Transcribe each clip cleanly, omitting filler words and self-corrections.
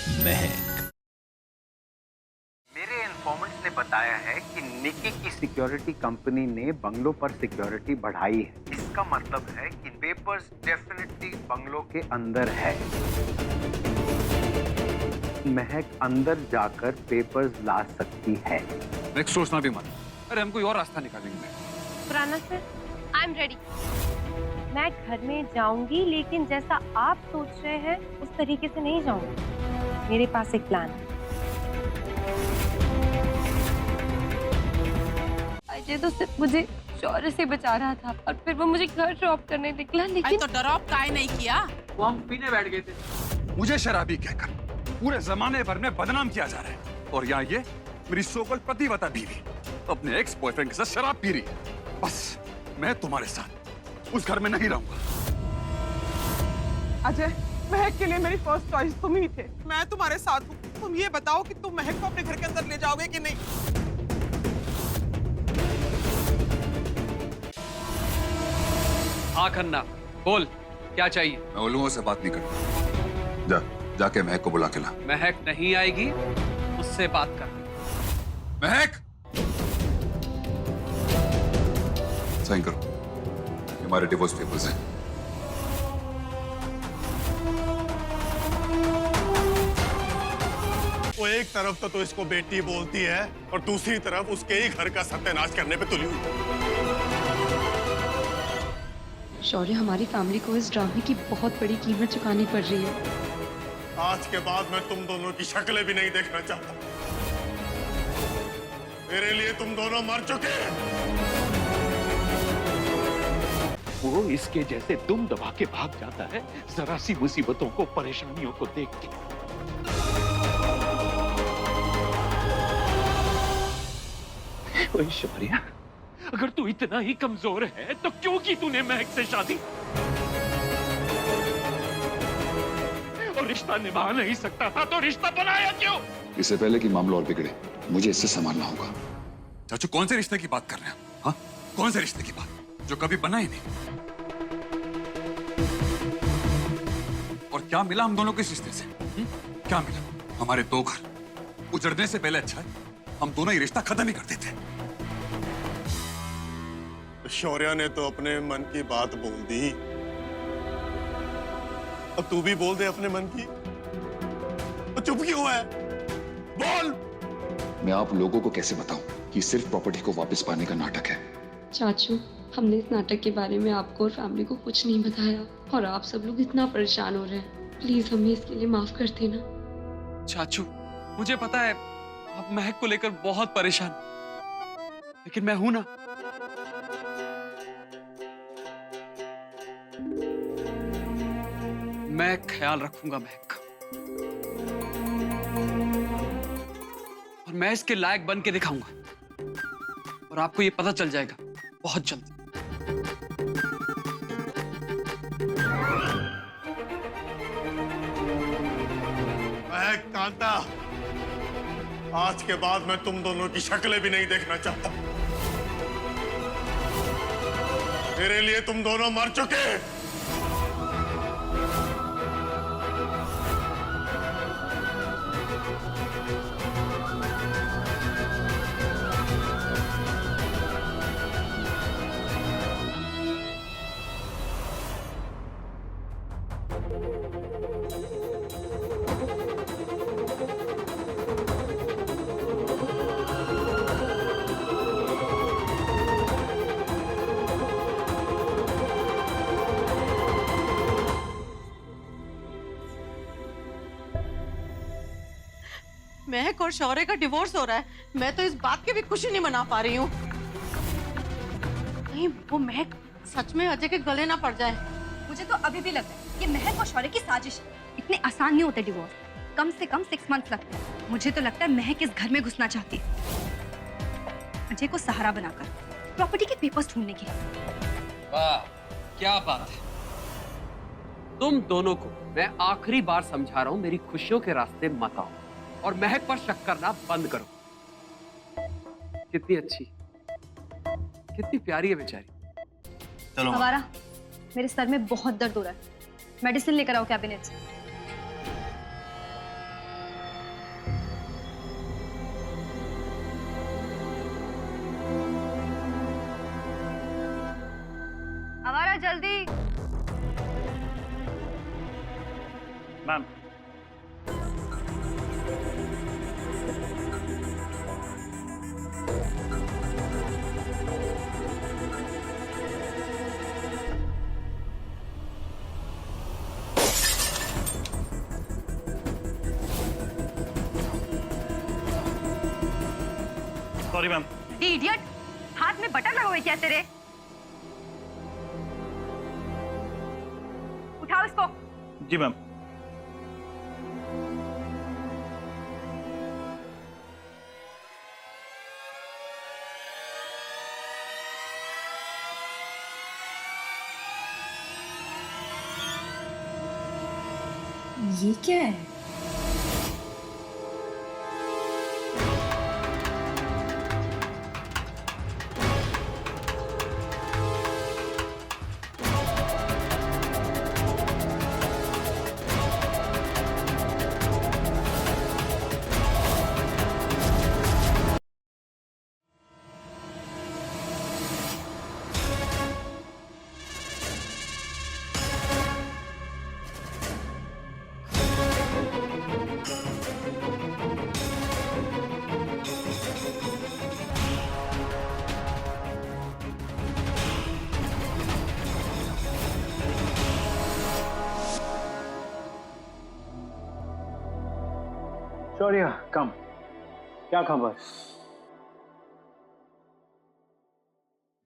महक। मेरे इन्फॉर्मेंट्स ने बताया है कि निकी की सिक्योरिटी कंपनी ने बंगलों पर सिक्योरिटी बढ़ाई है। इसका मतलब है कि पेपर्स डेफिनेटली बंगलों के अंदर है। महक अंदर जाकर पेपर्स ला सकती है। नेक्स्ट सोचना भी मत। अरे हम कोई और रास्ता निकालेंगे। Khurana sir, I am ready. मैं घर में जाऊंगी, लेकिन जैसा आप सोच रहे हैं उस तरीके से नहीं जाऊंगी। मेरे पास एक प्लान है। अजय तो सिर्फ मुझे शौर्य से बचा रहा था और फिर वो मुझे घर ड्रॉप करने निकला, लेकिन तो ड्रॉप काहे नहीं किया? वो हम पीने बैठ गए थे। मुझे शराबी कहकर पूरे जमाने भर में बदनाम किया जा रहा है और यहाँ ये मेरी सोकल पतिव्रता बीवी अपने एक्स बॉयफ्रेंड के साथ शराब पी रही है। बस मैं तुम्हारे साथ उस घर में नहीं रहूंगा। अजय, महक के लिए मेरी फर्स्ट चॉइस तुम ही थे। मैं तुम्हारे साथ हूँ। तुम ये बताओ कि तुम महक को अपने घर के अंदर ले जाओगे कि नहीं? हाँ खन्ना, बोल क्या चाहिए? मैं उल्लुओं से बात नहीं करता। जाके महक को बुला के ला। महक नहीं आएगी, उससे बात कर। महक, साइन करो। ये हमारे डिवोर्स पेपर्स हैं। वो एक तरफ तो इसको बेटी बोलती है और दूसरी तरफ उसके ही घर का सत्यानाश करने पे तुली हुई। शौर्य, हमारी फैमिली को इस ड्रामे की बहुत बड़ी कीमत चुकानी पड़ रही है। आज के बाद मैं तुम दोनों की शक्लें भी नहीं देखना चाहता। मेरे लिए तुम दोनों मर चुके हैं। वो इसके जैसे दुम दबा के भाग जाता है जरा सी मुसीबतों को, परेशानियों को देख के। ओए शौर्या, अगर तू इतना ही कमजोर है तो क्यों की तूने महक से शादी? और रिश्ता निभा नहीं सकता था तो रिश्ता बनाया क्यों? इससे पहले कि मामला और बिगड़े, मुझे इससे संभालना होगा। चाचू कौन से रिश्ते की बात कर रहे हैं? हाँ, कौन से रिश्ते की बात जो कभी बना ही नहीं? और क्या मिला हम दोनों के इस रिश्ते से? क्या मिला? हमारे दो घर उजड़ने से पहले अच्छा है हम दोनों ही रिश्ता खत्म ही कर देते। शौर्या ने तो अपने मन की बात बोल दी, अब तू भी बोल दे अपने मन की। तो चुप क्यों है? बोल। मैं आप लोगों को कैसे बताऊं कि सिर्फ प्रॉपर्टी को वापस पाने का नाटक है? चाचू, हमने इस नाटक के बारे में आपको और फैमिली को कुछ नहीं बताया और आप सब लोग इतना परेशान हो रहे हैं। प्लीज हमें इसके लिए माफ कर देना। चाचू, मुझे पता है आप महक को लेकर बहुत परेशान, लेकिन मैं हूं ना। मैं ख्याल रखूंगा महक का, और मैं इसके लायक बन के दिखाऊंगा और आपको ये पता चल जाएगा बहुत जल्द। महक, कांता, आज के बाद मैं तुम दोनों की शक्लें भी नहीं देखना चाहता। मेरे लिए तुम दोनों मर चुके हैं। महक और शौर्य का डिवोर्स हो रहा है, मैं तो इस बात की भी खुशी नहीं मना पा रही हूँ। कहीं वो महक सच में अजय के गले ना पड़ जाए। मुझे तो अभी भी लगता है कि महक और शौर्य की साजिश है। इतने आसान नहीं होते डिवोर्स, कम से कम 6 मंथ लगते हैं। मुझे तो लगता है महक इस घर में घुसना चाहती है अजय को सहारा बनाकर प्रॉपर्टी के पेपर्स ढूंढने के लिए। वाह, क्या बात है। तुम दोनों को मैं आखिरी बार समझा रहा हूं, मेरी खुशियों के रास्ते मत आओ और महक पर शक करना बंद करो। कितनी अच्छी, कितनी प्यारी है बेचारी। चलो हमारा, मेरे सर में बहुत दर्द हो रहा है, मेडिसिन लेकर आओ कैबिनेट से। जल्दी। Ma'am, sorry ma'am. इडियट, हाथ में बटन लगा हुआ है क्या तेरे? उठाओ इसको। जी मैम। ये क्या है? शौर्य, कम। क्या खबर?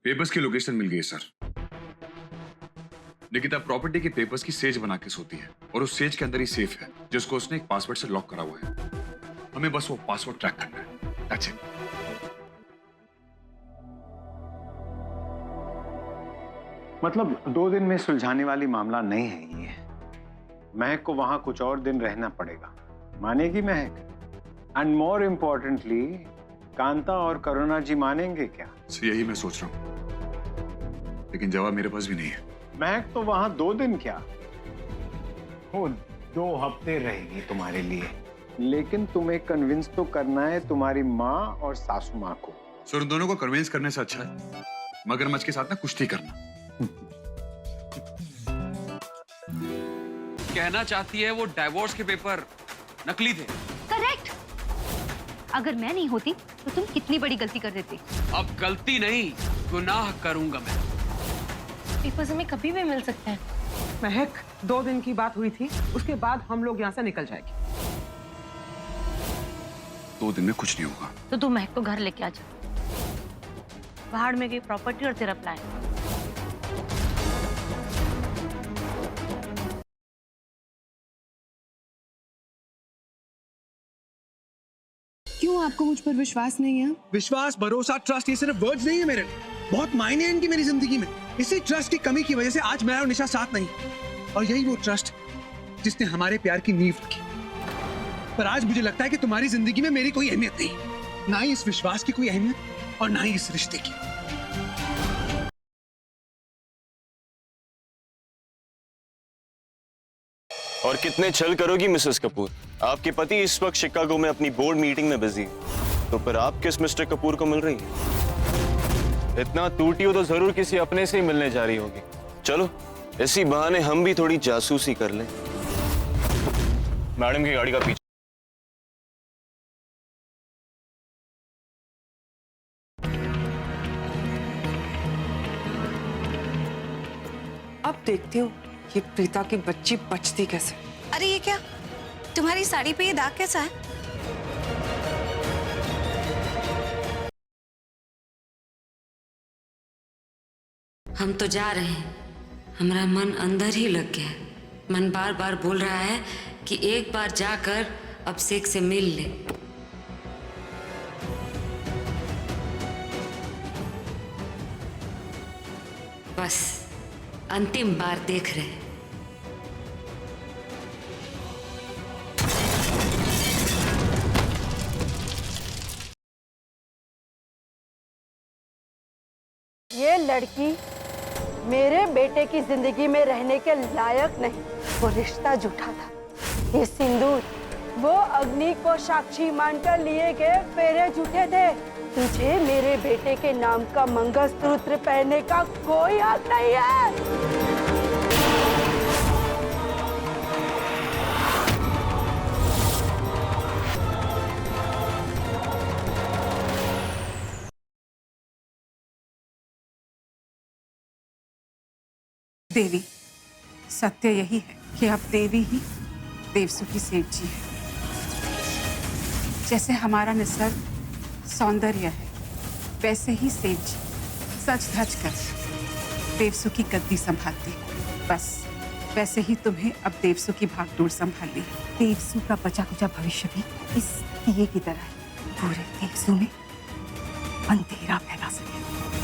पेपर्स की लोकेशन मिल गई सर। निकिता प्रॉपर्टी के पेपर्स की सेज बना के सोती है और उस सेज के अंदर ही सेफ है जिसको उसने एक पासवर्ड से लॉक करा हुआ है। हमें बस वो पासवर्ड ट्रैक करना है। That's it. मतलब 2 दिन में सुलझाने वाली मामला नहीं है ये। महक को वहां कुछ और दिन रहना पड़ेगा। मानेगी महक? एंड मोर इम्पोर्टेंटली, कांता और करुणा जी मानेंगे क्या? सर यही मैं सोच रहा हूं, लेकिन जवाब मेरे पास भी नहीं है। महक तो वहां 2 दिन क्या, वो 2 हफ्ते रहेगी तुम्हारे लिए। लेकिन तुम्हें कन्विंस तो करना है तुम्हारी माँ और सासू माँ को। सर उन दोनों को कन्विंस करने से अच्छा है मगरमच्छ के साथ ना कुश्ती करना। कहना चाहती है वो डाइवोर्स के पेपर नकली थे। करेक्ट। अगर मैं नहीं होती तो तुम कितनी बड़ी गलती कर देती। अब गलती नहीं, गुनाह करूंगा मैं। पेपर्स हमें कभी भी मिल सकते हैं। महक, 2 दिन की बात हुई थी, उसके बाद हम लोग यहाँ से निकल जाएंगे। 2 दिन में कुछ नहीं होगा। तो तू महक को घर लेके आ जा। बाहर में गई प्रॉपर्टी और तेरा प्लान। क्यों आपको मुझ पर विश्वास नहीं है? विश्वास, भरोसा, ट्रस्ट, ये सिर्फ वर्ड्स नहीं है मेरे लिए, बहुत मायने हैं इनकी मेरी जिंदगी में। इसी ट्रस्ट की कमी की वजह से आज मैं और निशा साथ नहीं, और यही वो ट्रस्ट जिसने हमारे प्यार की नींव रखी। पर आज मुझे लगता है कि तुम्हारी जिंदगी में मेरी कोई अहमियत नहीं, ना ही इस विश्वास की कोई अहमियत और ना ही इस रिश्ते की। और कितने छल करोगी मिसेस कपूर? आपके पति इस वक्त शिकागो में अपनी बोर्ड मीटिंग में बिजी है, तो फिर आप किस मिस्टर कपूर को मिल रही है? इतना टूटी हो तो जरूर किसी अपने से ही मिलने जा रही होगी। चलो इसी बहाने हम भी थोड़ी जासूसी कर लें। मैडम की गाड़ी का पीछे। अब देखती हूँ ये प्रीता की बच्ची बचती कैसे। अरे ये क्या, तुम्हारी साड़ी पे ये दाग कैसा है? हम तो जा रहे हैं, हमारा मन अंदर ही लग गया है। मन बार बार बोल रहा है कि एक बार जाकर अभिषेक से मिल ले। बस अंतिम बार देख रहे हैं। ये लड़की मेरे बेटे की जिंदगी में रहने के लायक नहीं। वो रिश्ता झूठा था। ये सिंदूर वो अग्नि को साक्षी मानकर लिए गए फेरे झूठे थे। तुझे मेरे बेटे के नाम का मंगलसूत्र पहनने का कोई हक नहीं है। देवी, सत्य यही है कि अब देवी ही देवसुखी सेठ जी है। जैसे हमारा निसर्ग सौंदर्य है, वैसे ही सेठ जी सच धज कर देवसुखी गद्दी संभालती। बस वैसे ही तुम्हें अब देवसु की भागदौड़ संभालनी है। देवसु का बचा कुचा भविष्य भी इस दिए की तरह पूरे देवसु में अंधेरा फैला सके।